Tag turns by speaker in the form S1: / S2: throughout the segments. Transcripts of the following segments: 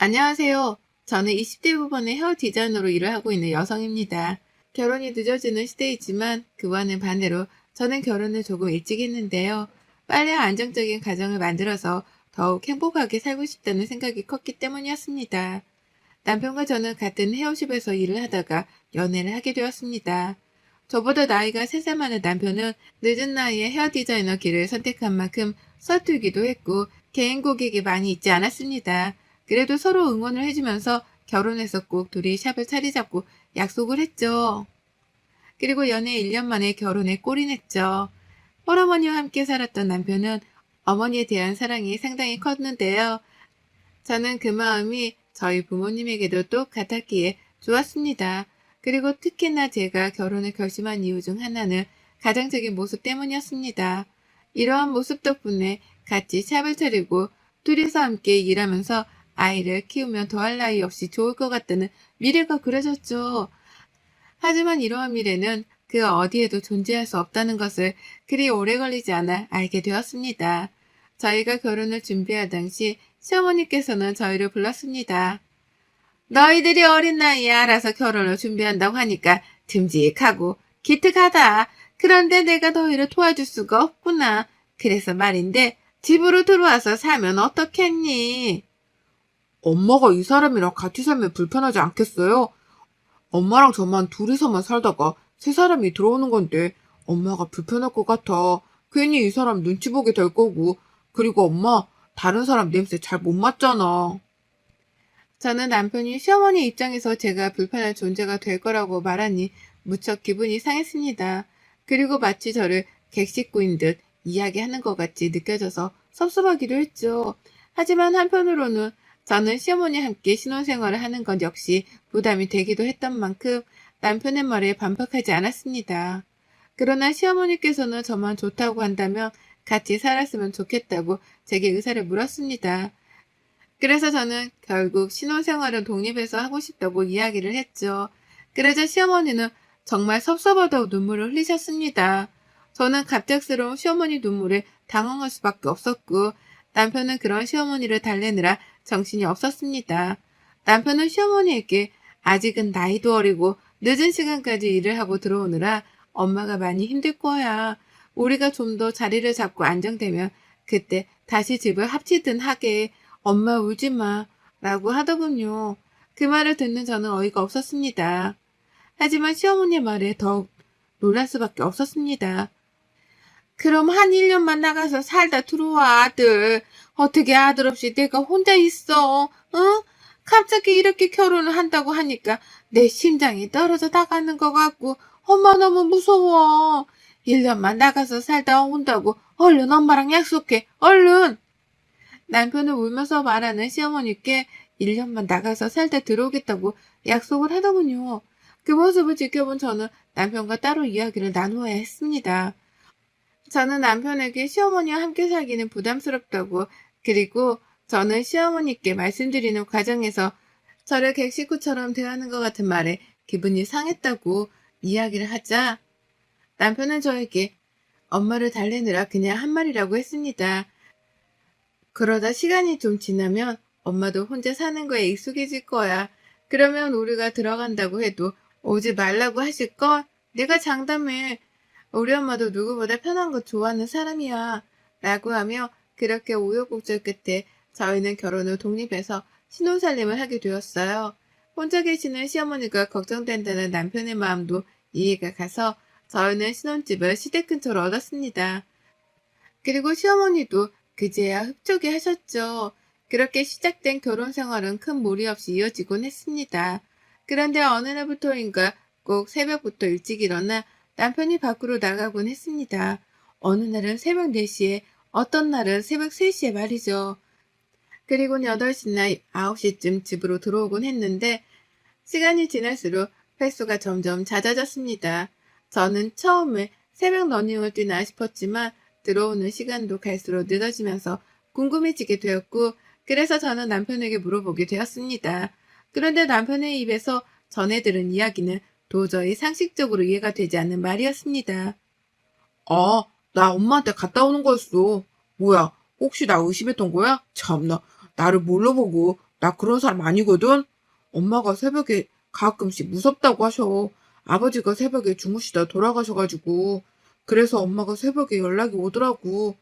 S1: 안녕하세요. 저는 20대 후반의 헤어 디자이너로 일을 하고 있는 여성입니다. 결혼이 늦어지는 시대이지만 그와는 반대로 저는 결혼을 조금 일찍 했는데요. 빨리 안정적인 가정을 만들어서 더욱 행복하게 살고 싶다는 생각이 컸기 때문이었습니다. 남편과 저는 같은 헤어샵에서 일을 하다가 연애를 하게 되었습니다. 저보다 나이가 3살 많은 남편은 늦은 나이에 헤어 디자이너 길을 선택한 만큼 서툴기도 했고 개인 고객이 많이 있지 않았습니다. 그래도 서로 응원을 해주면서 결혼해서 꼭 둘이 샵을 차리 잡고 약속을 했죠. 그리고 연애 1년 만에 결혼에 골인했죠. 홀어머니와 함께 살았던 남편은 어머니에 대한 사랑이 상당히 컸는데요. 저는 그 마음이 저희 부모님에게도 똑같았기에 좋았습니다. 그리고 특히나 제가 결혼을 결심한 이유 중 하나는 가장적인 모습 때문이었습니다. 이러한 모습 덕분에 같이 샵을 차리고 둘이서 함께 일하면서 아이를 키우면 더할 나위 없이 좋을 것 같다는 미래가 그려졌죠. 하지만 이러한 미래는 그 어디에도 존재할 수 없다는 것을 그리 오래 걸리지 않아 알게 되었습니다. 저희가 결혼을 준비할 당시 시어머니께서는 저희를 불렀습니다. 너희들이 어린 나이에 알아서 결혼을 준비한다고 하니까 듬직하고 기특하다. 그런데 내가 너희를 도와줄 수가 없구나. 그래서 말인데 집으로 들어와서 살면 어떻겠니? 엄마가 이 사람이랑 같이 살면 불편하지 않겠어요? 엄마랑 저만 둘이서만 살다가 세 사람이 들어오는 건데 엄마가 불편할 것 같아. 괜히 이 사람 눈치 보게 될 거고. 그리고 엄마, 다른 사람 냄새 잘 못 맡잖아. 저는 남편이 시어머니 입장에서 제가 불편한 존재가 될 거라고 말하니 무척 기분이 상했습니다. 그리고 마치 저를 객식구인 듯 이야기하는 것 같이 느껴져서 섭섭하기도 했죠. 하지만 한편으로는 저는 시어머니와 함께 신혼생활을 하는 건 역시 부담이 되기도 했던 만큼 남편의 말에 반박하지 않았습니다. 그러나 시어머니께서는 저만 좋다고 한다면 같이 살았으면 좋겠다고 제게 의사를 물었습니다. 그래서 저는 결국 신혼생활은 독립해서 하고 싶다고 이야기를 했죠. 그러자 시어머니는 정말 섭섭하다고 눈물을 흘리셨습니다. 저는 갑작스러운 시어머니 눈물에 당황할 수밖에 없었고 남편은 그런 시어머니를 달래느라 정신이 없었습니다. 남편은 시어머니에게 아직은 나이도 어리고 늦은 시간까지 일을 하고 들어오느라 엄마가 많이 힘들 거야. 우리가 좀 더 자리를 잡고 안정되면 그때 다시 집을 합치든 하게. 엄마 울지 마. 라고 하더군요. 그 말을 듣는 저는 어이가 없었습니다. 하지만 시어머니의 말에 더욱 놀랄 수밖에 없었습니다. 그럼 한 1년만 나가서 살다 들어와, 아들. 어떻게 아들 없이 내가 혼자 있어, 응? 갑자기 이렇게 결혼을 한다고 하니까 내 심장이 떨어져 나가는 것 같고 엄마 너무 무서워. 1년만 나가서 살다 온다고 얼른 엄마랑 약속해, 얼른. 남편은 울면서 말하는 시어머니께 1년만 나가서 살다 들어오겠다고 약속을 하더군요. 그 모습을 지켜본 저는 남편과 따로 이야기를 나누어야 했습니다. 저는 남편에게 시어머니와 함께 살기는 부담스럽다고, 그리고 저는 시어머니께 말씀드리는 과정에서 저를 객식구처럼 대하는 것 같은 말에 기분이 상했다고 이야기를 하자 남편은 저에게 엄마를 달래느라 그냥 한 말이라고 했습니다. 그러다 시간이 좀 지나면 엄마도 혼자 사는 거에 익숙해질 거야. 그러면 우리가 들어간다고 해도 오지 말라고 하실걸? 내가 장담해. 우리 엄마도 누구보다 편한 거 좋아하는 사람이야. 라고 하며 그렇게 우여곡절 끝에 저희는 결혼 후 독립해서 신혼살림을 하게 되었어요. 혼자 계시는 시어머니가 걱정된다는 남편의 마음도 이해가 가서 저희는 신혼집을 시댁 근처로 얻었습니다. 그리고 시어머니도 그제야 흡족해 하셨죠. 그렇게 시작된 결혼 생활은 큰 무리 없이 이어지곤 했습니다. 그런데 어느 날부터인가 꼭 새벽부터 일찍 일어나 남편이 밖으로 나가곤 했습니다. 어느 날은 새벽 4시에, 어떤 날은 새벽 3시에 말이죠. 그리고는 8시나 9시쯤 집으로 들어오곤 했는데 시간이 지날수록 횟수가 점점 잦아졌습니다. 저는 처음에 새벽 러닝을 뛰나 싶었지만 들어오는 시간도 갈수록 늦어지면서 궁금해지게 되었고 그래서 저는 남편에게 물어보게 되었습니다. 그런데 남편의 입에서 전해 들은 이야기는 도저히 상식적으로 이해가 되지 않는 말이었습니다. 아, 나 엄마한테 갔다 오는 거였어. 뭐야, 혹시 나 의심했던 거야? 참나, 나를 뭘로 보고 나 그런 사람 아니거든. 엄마가 새벽에 가끔씩 무섭다고 하셔. 아버지가 새벽에 주무시다 돌아가셔가지고. 그래서 엄마가 새벽에 연락이 오더라고.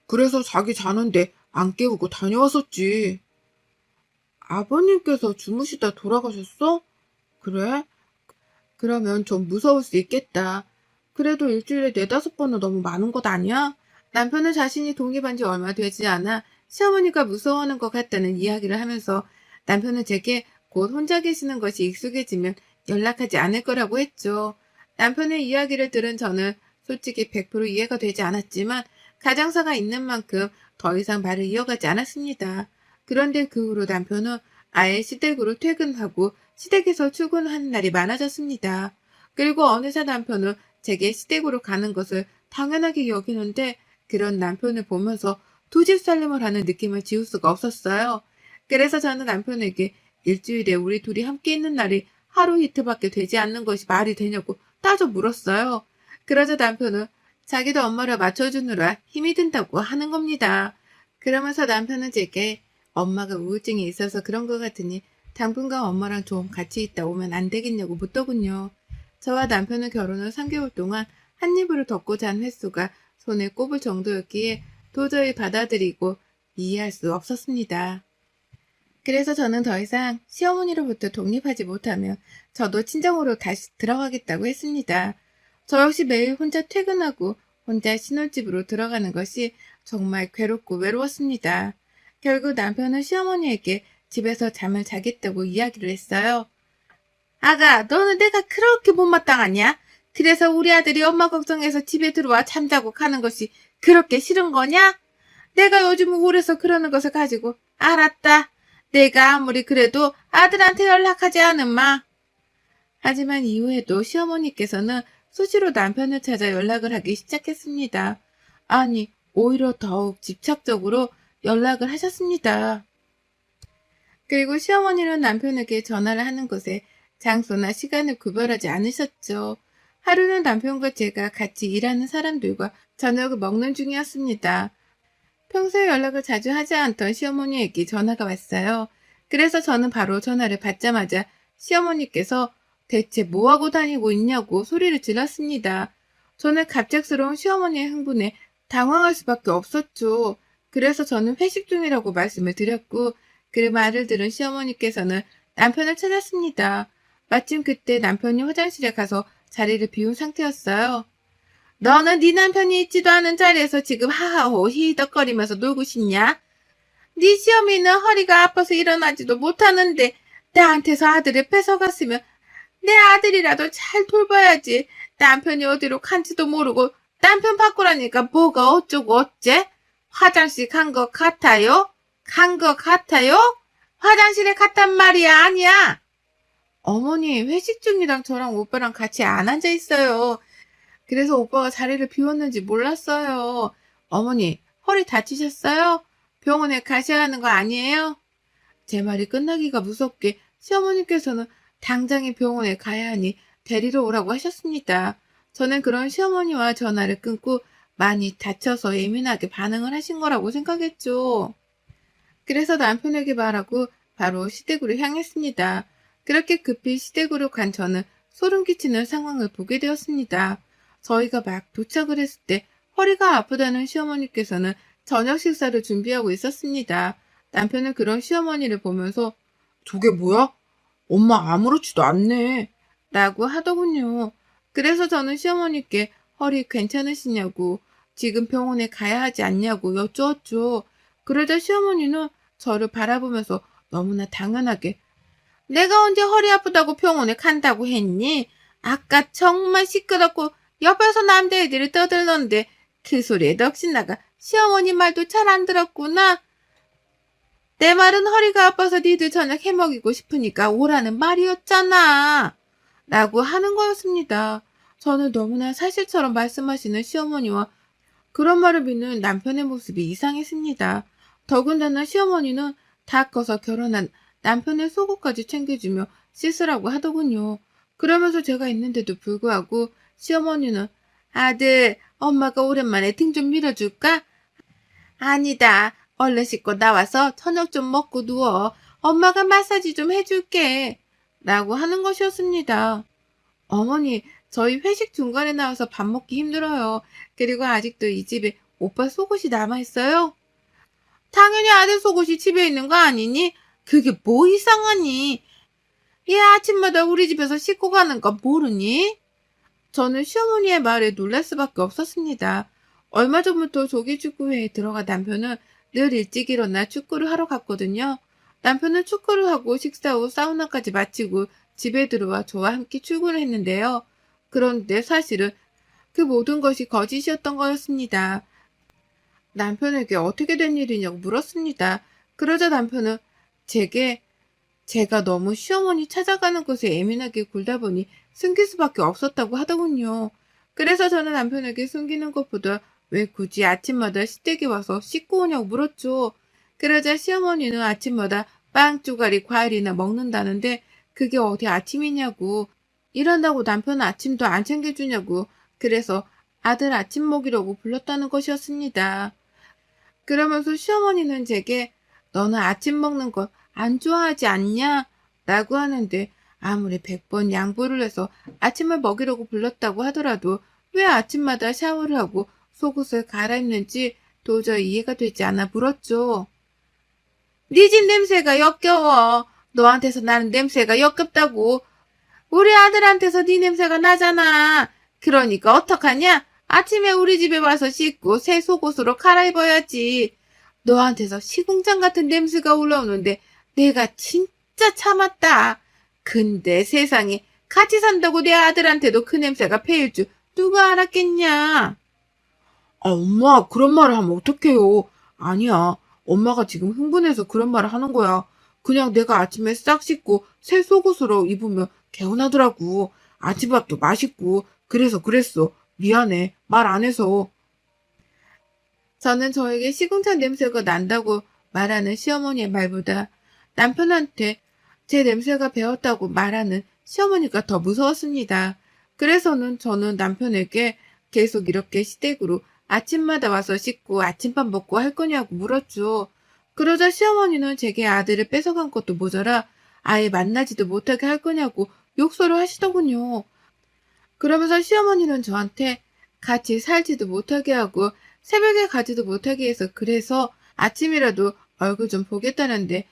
S1: 그래서 자기 자는데 안 깨우고 다녀왔었지. 아버님께서 주무시다 돌아가셨어? 그래? 그러면 좀 무서울 수 있겠다. 그래도 일주일에 4~5번은 너무 많은 것 아니야? 남편은 자신이 독립한 지 얼마 되지 않아 시어머니가 무서워하는 것 같다는 이야기를 하면서 남편은 제게 곧 혼자 계시는 것이 익숙해지면 연락하지 않을 거라고 했죠. 남편의 이야기를 들은 저는 솔직히 100% 이해가 되지 않았지만 가정사가 있는 만큼 더 이상 말을 이어가지 않았습니다. 그런데 그 후로 남편은 아예 시댁으로 퇴근하고 시댁에서 출근하는 날이 많아졌습니다. 그리고 어느새 남편은 제게 시댁으로 가는 것을 당연하게 여기는데 그런 남편을 보면서 두 집 살림을 하는 느낌을 지울 수가 없었어요. 그래서 저는 남편에게 일주일에 우리 둘이 함께 있는 날이 하루 이틀밖에 되지 않는 것이 말이 되냐고 따져 물었어요. 그러자 남편은 자기도 엄마를 맞춰주느라 힘이 든다고 하는 겁니다. 그러면서 남편은 제게 엄마가 우울증이 있어서 그런 것 같으니 당분간 엄마랑 좀 같이 있다 오면 안 되겠냐고 묻더군요. 저와 남편은 결혼 후 3개월 동안 한 입으로 덮고 잔 횟수가 손에 꼽을 정도였기에 도저히 받아들이고 이해할 수 없었습니다. 그래서 저는 더 이상 시어머니로부터 독립하지 못하면 저도 친정으로 다시 들어가겠다고 했습니다. 저 역시 매일 혼자 퇴근하고 혼자 신혼집으로 들어가는 것이 정말 괴롭고 외로웠습니다. 결국 남편은 시어머니에게 집에서 잠을 자겠다고 이야기를 했어요. 아가, 너는 내가 그렇게 못마땅하냐? 그래서 우리 아들이 엄마 걱정해서 집에 들어와 잠자고 가는 것이 그렇게 싫은 거냐? 내가 요즘 우울해서 그러는 것을 가지고 알았다. 내가 아무리 그래도 아들한테 연락하지 않은마. 하지만 이후에도 시어머니께서는 수시로 남편을 찾아 연락을 하기 시작했습니다. 아니, 오히려 더욱 집착적으로 연락을 하셨습니다. 그리고 시어머니는 남편에게 전화를 하는 것에 장소나 시간을 구별하지 않으셨죠. 하루는 남편과 제가 같이 일하는 사람들과 저녁을 먹는 중이었습니다. 평소에 연락을 자주 하지 않던 시어머니에게 전화가 왔어요. 그래서 저는 바로 전화를 받자마자 시어머니께서 대체 뭐하고 다니고 있냐고 소리를 질렀습니다. 저는 갑작스러운 시어머니의 흥분에 당황할 수밖에 없었죠. 그래서 저는 회식 중이라고 말씀을 드렸고 그 말을 들은 시어머니께서는 남편을 찾았습니다. 마침 그때 남편이 화장실에 가서 자리를 비운 상태였어요. 너는 네 남편이 있지도 않은 자리에서 지금 하하호 히덕거리면서 놀고 싶냐? 네 시어미는 허리가 아파서 일어나지도 못하는데 나한테서 아들을 뺏어갔으면 내 아들이라도 잘 돌봐야지. 남편이 어디로 간지도 모르고 남편 바꾸라니까 뭐가 어쩌고 어째? 화장실 간 것 같아요? 간 것 같아요? 화장실에 갔단 말이야 아니야. 어머니 회식 중이랑 저랑 오빠랑 같이 안 앉아 있어요. 그래서 오빠가 자리를 비웠는지 몰랐어요. 어머니, 허리 다치셨어요? 병원에 가셔야 하는 거 아니에요? 제 말이 끝나기가 무섭게 시어머니께서는 당장에 병원에 가야 하니 데리러 오라고 하셨습니다. 저는 그런 시어머니와 전화를 끊고 많이 다쳐서 예민하게 반응을 하신 거라고 생각했죠. 그래서 남편에게 말하고 바로 시댁으로 향했습니다. 그렇게 급히 시댁으로 간 저는 소름 끼치는 상황을 보게 되었습니다. 저희가 막 도착을 했을 때 허리가 아프다는 시어머니께서는 저녁 식사를 준비하고 있었습니다. 남편은 그런 시어머니를 보면서 저게 뭐야? 엄마 아무렇지도 않네. 라고 하더군요. 그래서 저는 시어머니께 허리 괜찮으시냐고 지금 병원에 가야 하지 않냐고 여쭈었죠. 그러자 시어머니는 저를 바라보면서 너무나 당연하게 내가 언제 허리 아프다고 병원에 간다고 했니? 아까 정말 시끄럽고 옆에서 남자애들이 떠들던데 그 소리에 넋이 나가 시어머니 말도 잘 안 들었구나. 내 말은 허리가 아파서 니들 저녁 해먹이고 싶으니까 오라는 말이었잖아. 라고 하는 거였습니다. 저는 너무나 사실처럼 말씀하시는 시어머니와 그런 말을 믿는 남편의 모습이 이상했습니다. 더군다나 시어머니는 다 커서 결혼한 남편의 속옷까지 챙겨주며 씻으라고 하더군요. 그러면서 제가 있는데도 불구하고 시어머니는 아들, 엄마가 오랜만에 등 좀 밀어줄까? 아니다. 얼른 씻고 나와서 저녁 좀 먹고 누워. 엄마가 마사지 좀 해줄게. 라고 하는 것이었습니다. 어머니, 저희 회식 중간에 나와서 밥 먹기 힘들어요. 그리고 아직도 이 집에 오빠 속옷이 남아있어요? 당연히 아들 속옷이 집에 있는 거 아니니? 그게 뭐 이상하니? 얘 아침마다 우리 집에서 씻고 가는 거 모르니? 저는 시어머니의 말에 놀랄 수밖에 없었습니다. 얼마 전부터 조기축구회에 들어가 남편은 늘 일찍 일어나 축구를 하러 갔거든요. 남편은 축구를 하고 식사 후 사우나까지 마치고 집에 들어와 저와 함께 출근을 했는데요. 그런데 사실은 그 모든 것이 거짓이었던 거였습니다. 남편에게 어떻게 된 일이냐고 물었습니다. 그러자 남편은 제가 너무 시어머니 찾아가는 것에 예민하게 굴다 보니 숨길 수밖에 없었다고 하더군요. 그래서 저는 남편에게 숨기는 것보다 왜 굳이 아침마다 시댁에 와서 씻고 오냐고 물었죠. 그러자 시어머니는 아침마다 빵 쪼가리 과일이나 먹는다는데 그게 어디 아침이냐고. 일한다고 남편은 아침도 안 챙겨주냐고. 그래서 아들 아침 먹이라고 불렀다는 것이었습니다. 그러면서 시어머니는 제게 너는 아침 먹는 거 안 좋아하지 않냐? 라고 하는데 아무리 100번 양보를 해서 아침을 먹이려고 불렀다고 하더라도 왜 아침마다 샤워를 하고 속옷을 갈아입는지 도저히 이해가 되지 않아 물었죠. 네 집 냄새가 역겨워. 너한테서 나는 냄새가 역겹다고. 우리 아들한테서 네 냄새가 나잖아. 그러니까 어떡하냐? 아침에 우리 집에 와서 씻고 새 속옷으로 갈아입어야지. 너한테서 시궁창 같은 냄새가 올라오는데 내가 진짜 참았다. 근데 세상에 같이 산다고 내 아들한테도 그 냄새가 배일 줄 누가 알았겠냐? 엄마, 그런 말을 하면 어떡해요? 아니야. 엄마가 지금 흥분해서 그런 말을 하는 거야. 그냥 내가 아침에 싹 씻고 새 속옷으로 입으면 개운하더라고. 아침밥도 맛있고. 그래서 그랬어. 미안해. 말 안 해서. 저는 저에게 시궁창 냄새가 난다고 말하는 시어머니의 말보다 남편한테 제 냄새가 배었다고 말하는 시어머니가 더 무서웠습니다. 그래서는 저는 남편에게 계속 이렇게 시댁으로 아침마다 와서 씻고 아침밥 먹고 할 거냐고 물었죠. 그러자 시어머니는 제게 아들을 뺏어간 것도 모자라 아예 만나지도 못하게 할 거냐고 욕설을 하시더군요. 그러면서 시어머니는 저한테 같이 살지도 못하게 하고 새벽에 가지도 못하게 해서 그래서 아침이라도 얼굴 좀 보겠다는데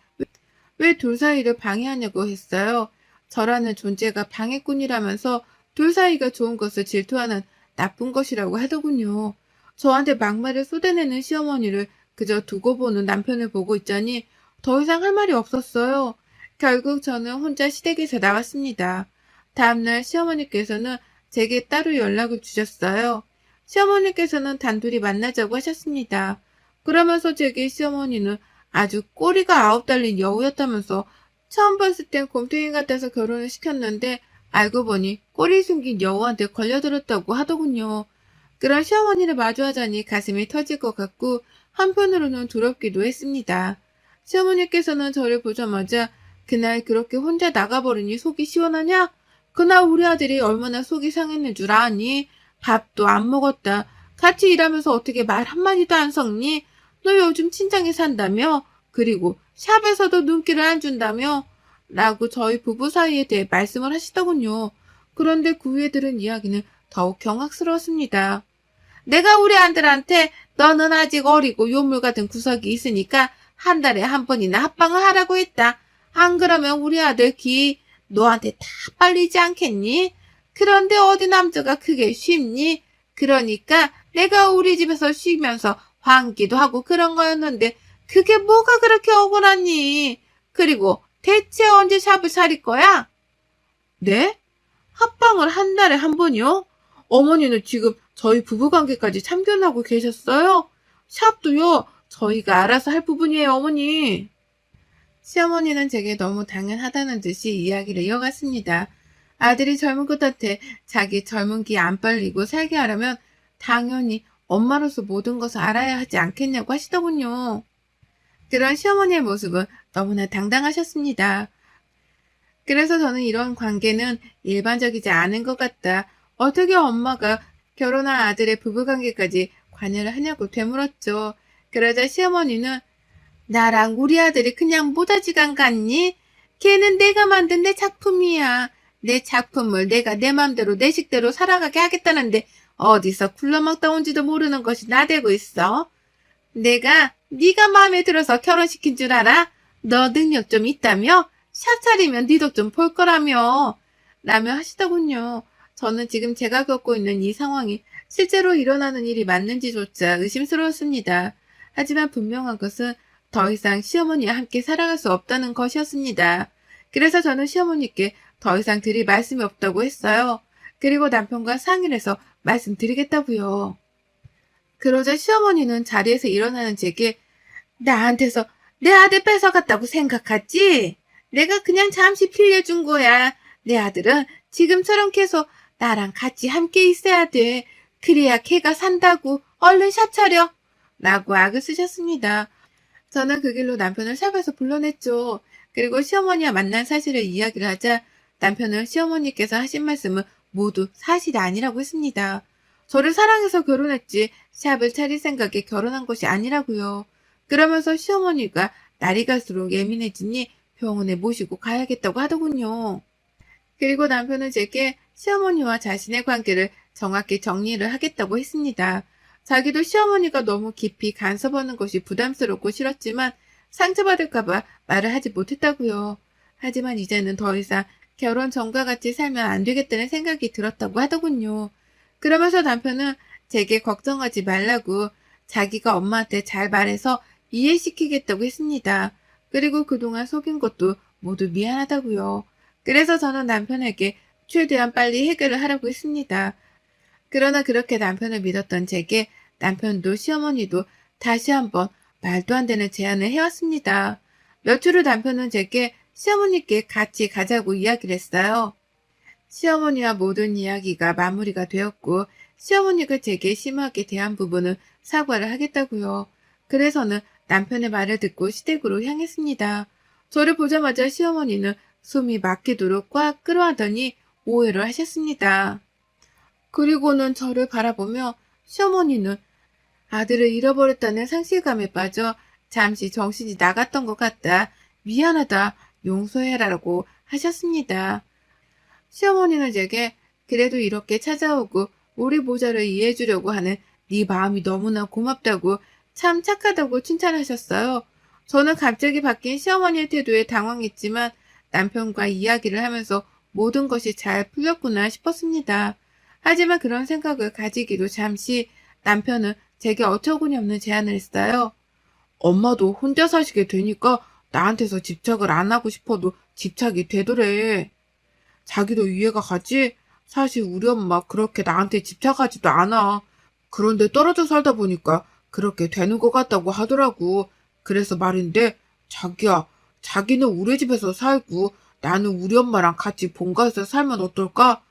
S1: 왜 둘 사이를 방해하냐고 했어요. 저라는 존재가 방해꾼이라면서 둘 사이가 좋은 것을 질투하는 나쁜 것이라고 하더군요. 저한테 막말을 쏟아내는 시어머니를 그저 두고 보는 남편을 보고 있자니 더 이상 할 말이 없었어요. 결국 저는 혼자 시댁에서 나왔습니다. 다음날 시어머니께서는 제게 따로 연락을 주셨어요. 시어머니께서는 단둘이 만나자고 하셨습니다. 그러면서 제게 시어머니는 아주 꼬리가 9달린 여우였다면서 처음 봤을 땐 곰탱이 같아서 결혼을 시켰는데 알고 보니 꼬리 숨긴 여우한테 걸려들었다고 하더군요. 그런 시어머니를 마주하자니 가슴이 터질 것 같고 한편으로는 두렵기도 했습니다. 시어머니께서는 저를 보자마자 그날 그렇게 혼자 나가버리니 속이 시원하냐? 그날 우리 아들이 얼마나 속이 상했는 줄 아니? 밥도 안 먹었다. 같이 일하면서 어떻게 말 한마디도 안 섞니? 너 요즘 친정에 산다며? 그리고 샵에서도 눈길을 안 준다며? 라고 저희 부부 사이에 대해 말씀을 하시더군요. 그런데 그 후에 들은 이야기는 더욱 경악스러웠습니다. 내가 우리 아들한테 너는 아직 어리고 요물 같은 구석이 있으니까 한 달에 한 번이나 합방을 하라고 했다. 안 그러면 우리 아들 기 너한테 다 빨리지 않겠니? 그런데 어디 남자가 그게 쉽니? 그러니까 내가 우리 집에서 쉬면서 환기도 하고 그런 거였는데 그게 뭐가 그렇게 억울하니? 그리고 대체 언제 샵을 차릴 거야? 네? 합방을 한 달에 한 번이요? 어머니는 지금 저희 부부관계까지 참견하고 계셨어요? 샵도요, 저희가 알아서 할 부분이에요, 어머니. 시어머니는 제게 너무 당연하다는 듯이 이야기를 이어갔습니다. 아들이 젊은 끝한테 자기 젊은 기 안 빨리고 살게 하려면 당연히 엄마로서 모든 것을 알아야 하지 않겠냐고 하시더군요. 그런 시어머니의 모습은 너무나 당당하셨습니다. 그래서 저는 이런 관계는 일반적이지 않은 것 같다. 어떻게 엄마가 결혼한 아들의 부부관계까지 관여를 하냐고 되물었죠. 그러자 시어머니는 나랑 우리 아들이 그냥 모자지간 같니? 걔는 내가 만든 내 작품이야. 내 작품을 내가 내 맘대로 내 식대로 살아가게 하겠다는데 어디서 굴러먹다 온지도 모르는 것이 나대고 있어. 내가 네가 마음에 들어서 결혼시킨 줄 알아? 너 능력 좀 있다며? 샵 차리면 네 덕 좀 볼 거라며. 라며 하시더군요. 저는 지금 제가 겪고 있는 이 상황이 실제로 일어나는 일이 맞는지조차 의심스러웠습니다. 하지만 분명한 것은 더 이상 시어머니와 함께 살아갈 수 없다는 것이었습니다. 그래서 저는 시어머니께 더 이상 드릴 말씀이 없다고 했어요. 그리고 남편과 상의를 해서 말씀드리겠다고요. 그러자 시어머니는 자리에서 일어나는 제게 나한테서 내 아들 뺏어갔다고 생각하지? 내가 그냥 잠시 빌려준 거야. 내 아들은 지금처럼 계속 나랑 같이 함께 있어야 돼. 그래야 걔가 산다고. 얼른 샵 차려. 라고 악을 쓰셨습니다. 저는 그 길로 남편을 샵에서 불러냈죠. 그리고 시어머니와 만난 사실을 이야기를 하자 남편은 시어머니께서 하신 말씀은 모두 사실이 아니라고 했습니다. 저를 사랑해서 결혼했지 샵을 차릴 생각에 결혼한 것이 아니라고요. 그러면서 시어머니가 날이 갈수록 예민해지니 병원에 모시고 가야겠다고 하더군요. 그리고 남편은 제게 시어머니와 자신의 관계를 정확히 정리를 하겠다고 했습니다. 자기도 시어머니가 너무 깊이 간섭하는 것이 부담스럽고 싫었지만 상처받을까봐 말을 하지 못했다고요. 하지만 이제는 더 이상 결혼 전과 같이 살면 안 되겠다는 생각이 들었다고 하더군요. 그러면서 남편은 제게 걱정하지 말라고 자기가 엄마한테 잘 말해서 이해시키겠다고 했습니다. 그리고 그동안 속인 것도 모두 미안하다고요. 그래서 저는 남편에게 최대한 빨리 해결을 하라고 했습니다. 그러나 그렇게 남편을 믿었던 제게 남편도 시어머니도 다시 한번 말도 안 되는 제안을 해왔습니다. 며칠 후 남편은 제게 시어머니께 같이 가자고 이야기를 했어요. 시어머니와 모든 이야기가 마무리가 되었고 시어머니가 제게 심하게 대한 부분은 사과를 하겠다고요. 그래서는 남편의 말을 듣고 시댁으로 향했습니다. 저를 보자마자 시어머니는 숨이 막히도록 꽉 끌어하더니 오해를 하셨습니다. 그리고는 저를 바라보며 시어머니는 아들을 잃어버렸다는 상실감에 빠져 잠시 정신이 나갔던 것 같다. 미안하다. 용서해라라고 하셨습니다. 시어머니는 제게 그래도 이렇게 찾아오고 우리 모자를 이해해주려고 하는 네 마음이 너무나 고맙다고 참 착하다고 칭찬하셨어요. 저는 갑자기 바뀐 시어머니의 태도에 당황했지만 남편과 이야기를 하면서 모든 것이 잘 풀렸구나 싶었습니다. 하지만 그런 생각을 가지기도 잠시 남편은 제게 어처구니 없는 제안을 했어요. 엄마도 혼자 사시게 되니까 나한테서 집착을 안 하고 싶어도 집착이 되더래. 자기도 이해가 가지? 사실 우리 엄마 그렇게 나한테 집착하지도 않아. 그런데 떨어져 살다 보니까 그렇게 되는 것 같다고 하더라고. 그래서 말인데, 자기야, 자기는 우리 집에서 살고 나는 우리 엄마랑 같이 본가에서 살면 어떨까?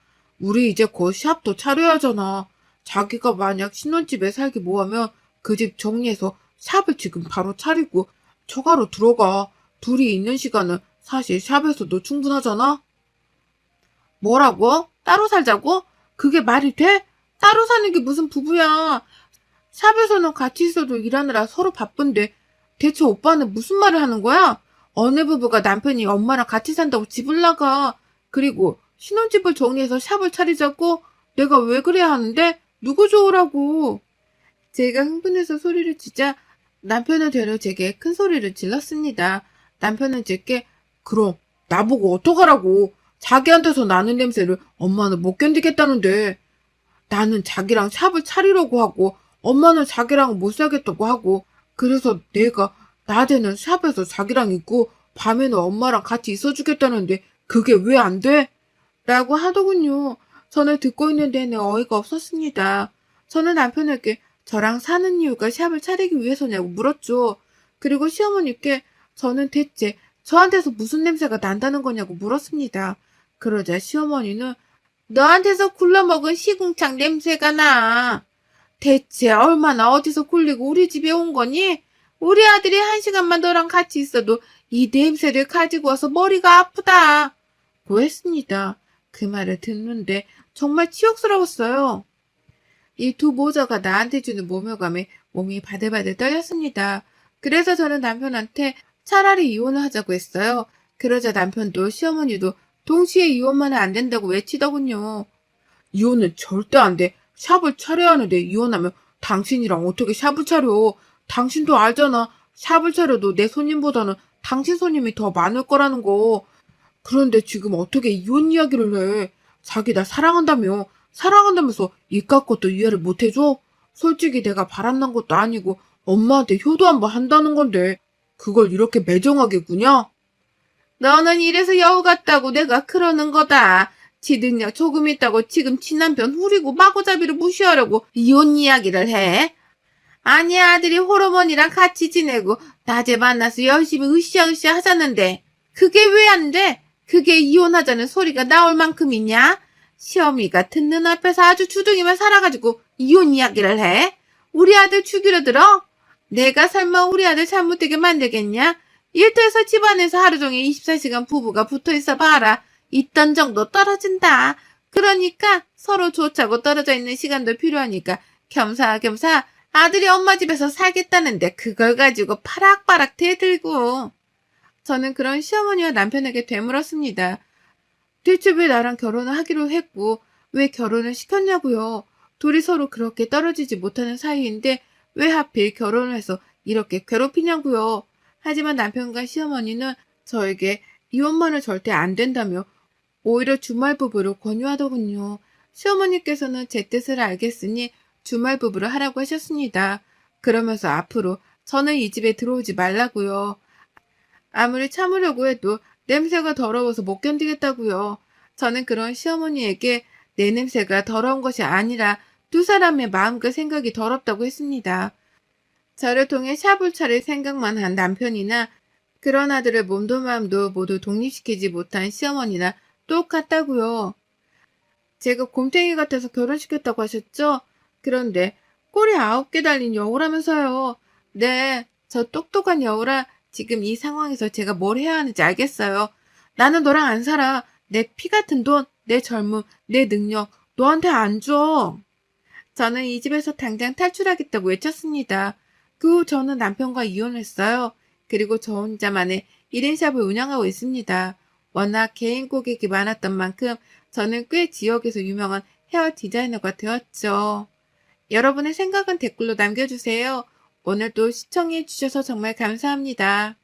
S1: 우리 이제 곧 샵도 차려야 하잖아. 자기가 만약 신혼집에 살기 뭐하면 그 집 정리해서 샵을 지금 바로 차리고 처가로 들어가. 둘이 있는 시간은 사실 샵에서도 충분하잖아? 뭐라고? 따로 살자고? 그게 말이 돼? 따로 사는 게 무슨 부부야. 샵에서는 같이 있어도 일하느라 서로 바쁜데 대체 오빠는 무슨 말을 하는 거야? 어느 부부가 남편이 엄마랑 같이 산다고 집을 나가. 그리고 신혼집을 정리해서 샵을 차리자고? 내가 왜 그래야 하는데? 누구 좋으라고? 제가 흥분해서 소리를 치자 남편을 데려 제게 큰 소리를 질렀습니다. 남편은 제게 그럼 나보고 어떡하라고. 자기한테서 나는 냄새를 엄마는 못 견디겠다는데. 나는 자기랑 샵을 차리려고 하고 엄마는 자기랑 못 살겠다고 하고 그래서 내가 낮에는 샵에서 자기랑 있고 밤에는 엄마랑 같이 있어주겠다는데 그게 왜 안 돼? 라고 하더군요. 저는 듣고 있는 내내 어이가 없었습니다. 저는 남편에게 저랑 사는 이유가 샵을 차리기 위해서냐고 물었죠. 그리고 시어머니께 저는 대체 저한테서 무슨 냄새가 난다는 거냐고 물었습니다. 그러자 시어머니는 너한테서 굴러먹은 시궁창 냄새가 나. 대체 얼마나 어디서 굴리고 우리 집에 온 거니? 우리 아들이 1시간만 너랑 같이 있어도 이 냄새를 가지고 와서 머리가 아프다. 고 했습니다. 그 말을 듣는데 정말 치욕스러웠어요. 이 두 모자가 나한테 주는 모멸감에 몸이 바들바들 떨렸습니다. 그래서 저는 남편한테 차라리 이혼을 하자고 했어요. 그러자 남편도 시어머니도 동시에 이혼만은 안 된다고 외치더군요. 이혼은 절대 안 돼. 샵을 차려야 하는데 이혼하면 당신이랑 어떻게 샵을 차려. 당신도 알잖아. 샵을 차려도 내 손님보다는 당신 손님이 더 많을 거라는 거. 그런데 지금 어떻게 이혼 이야기를 해? 자기 나 사랑한다며. 사랑한다면서 이깟 것도 이해를 못 해줘? 솔직히 내가 바람난 것도 아니고 엄마한테 효도 한번 한다는 건데 그걸 이렇게 매정하게 구냐? 너는 이래서 여우 같다고 내가 그러는 거다. 지 능력 조금 있다고 지금 친남편 후리고 마구잡이로 무시하려고 이혼 이야기를 해? 아니 아들이 호르몬이랑 같이 지내고 낮에 만나서 열심히 으쌰으쌰 하자는데 그게 왜 안 돼? 그게 이혼하자는 소리가 나올 만큼이냐? 시어미가 듣는 앞에서 아주 주둥이만 살아가지고 이혼 이야기를 해? 우리 아들 죽이려 들어? 내가 설마 우리 아들 잘못되게 만들겠냐? 일터에서 집안에서 하루 종일 24시간 부부가 붙어있어 봐라. 있던 정도 떨어진다. 그러니까 서로 좋자고 떨어져 있는 시간도 필요하니까 겸사겸사 아들이 엄마 집에서 살겠다는데 그걸 가지고 파락파락 대들고. 저는 그런 시어머니와 남편에게 되물었습니다. 대체 왜 나랑 결혼을 하기로 했고 왜 결혼을 시켰냐고요. 둘이 서로 그렇게 떨어지지 못하는 사이인데 왜 하필 결혼을 해서 이렇게 괴롭히냐고요. 하지만 남편과 시어머니는 저에게 이혼만은 절대 안 된다며 오히려 주말 부부로 권유하더군요. 시어머니께서는 제 뜻을 알겠으니 주말 부부를 하라고 하셨습니다. 그러면서 앞으로 저는 이 집에 들어오지 말라고요. 아무리 참으려고 해도 냄새가 더러워서 못 견디겠다고요. 저는 그런 시어머니에게 내 냄새가 더러운 것이 아니라 두 사람의 마음과 생각이 더럽다고 했습니다. 저를 통해 샵을 차릴 생각만 한 남편이나 그런 아들의 몸도 마음도 모두 독립시키지 못한 시어머니나 똑같다고요. 제가 곰탱이 같아서 결혼시켰다고 하셨죠? 그런데 꼬리 9개 달린 여우라면서요. 네, 저 똑똑한 여우라 지금 이 상황에서 제가 뭘 해야 하는지 알겠어요. 나는 너랑 안 살아. 내 피 같은 돈, 내 젊음, 내 능력 너한테 안 줘. 저는 이 집에서 당장 탈출하겠다고 외쳤습니다. 그 후 저는 남편과 이혼했어요. 그리고 저 혼자만의 1인샵을 운영하고 있습니다. 워낙 개인 고객이 많았던 만큼 저는 꽤 지역에서 유명한 헤어 디자이너가 되었죠. 여러분의 생각은 댓글로 남겨주세요. 오늘도 시청해주셔서 정말 감사합니다.